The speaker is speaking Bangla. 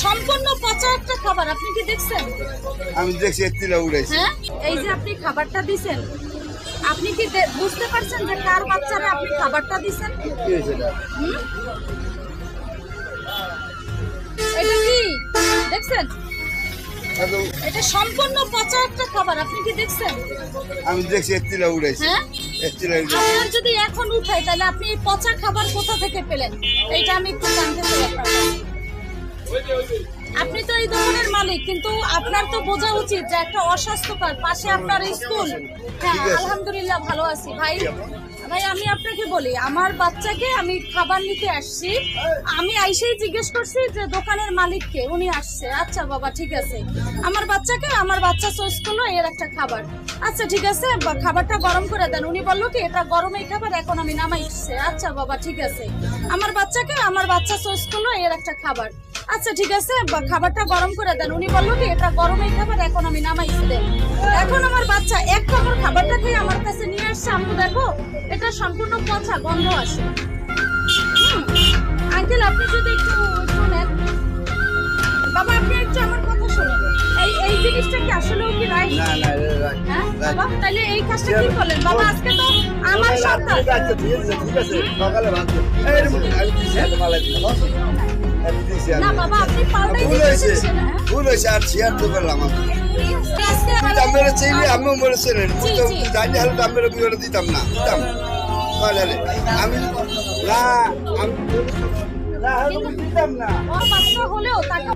সম্পূর্ণ পচা একটা খাবার, আপনি কি দেখছেন? আমি দেখছি এত্তিলা উড়াইছে। হ্যাঁ, এই যে আপনি খাবারটা দিছেন, আপনি কি বুঝতে পারছেন যে কার বাচ্চারা আপনি খাবারটা দিছেন? কি হয়েছে এটা? হুম? এটা কি দেখছেন? এটা সম্পূর্ণ পচা একটা খাবার, আপনি কি দেখছেন? আমি দেখছি এত্তিলা উড়াইছে। হ্যাঁ, এত্তিলা উড়াইছে। আপনার যদি এখন উঠাই তাহলে আপনি এই পচা খাবার কোথা থেকে পেলেন? এইটা আমি একটু জানতে চাই আপনার কাছে। আপনি তো এই দোকানের মালিক, কিন্তু আপনার তো বোঝা উচিত যে একটা অস্বাস্থ্যকর পাশে আপনার স্কুল। হ্যাঁ, ঠিক আছে। আলহামদুলিল্লাহ ভালো আছি ভাই। ভাই আমি আপনাকে বলি, আমার বাচ্চাকে আমি খাবার নিতে আসছি, আমি আইসেই জিজ্ঞেস করছি যে দোকানের মালিককে, উনি আসছে। আচ্ছা বাবা ঠিক আছে, আমার বাচ্চাকে, আমার বাচ্চা চয়েস করলো এর একটা খাবার। আচ্ছা ঠিক আছে, খাবারটা গরম করে দেন। উনি বললো কি এটা গরমেই খাবার, এখন আমি নামাইছে। আচ্ছা বাবা ঠিক আছে, আমার বাচ্চাকে, আমার বাচ্চা চয়েস করলো এর একটা খাবার। আচ্ছা ঠিক আছে, খাবারটা গরম করে দেন। উনি বললো কি এটা গরমেই খাবার, এখন আমি নামাইছি দেন। এখন আমার বাচ্চা এক কামড় খাবারটা খেয়ে আমার কাছে নিয়ে আসছে, আম্মু দেখো এটা সম্পূর্ণ পচা, গন্ধ আসে। আঙ্কেল আপনি যদি একটু একটু নেন, বাবা আপনি একটু আমার কথা শুনেন। এই জিনিসটা কি আসলেও কি রাইট? না না এটা রাখ। হ্যাঁ বাবা, তাহলে এই কাজটা কি করলেন বাবা? আজকে তো আমার সন্তান। আচ্ছা ঠিক আছে ঠিক আছে সকালে ভাবছি আমি দিছি এত মালা দিছি আমি দিছি না বাবা, আপনি পাল্টাই ভুল হয়েছে দিতেছেন। ভুল হয়েছে আর শেয়ার তো করলাম আমি দামের চাইলে আমি বলেছেন জি, তো জি। জানি হলে দামের বিয়ে দিতাম না দিতাম তাহলে আমি না আমি দিতাম না ওর বাচ্চা হলেও তাকে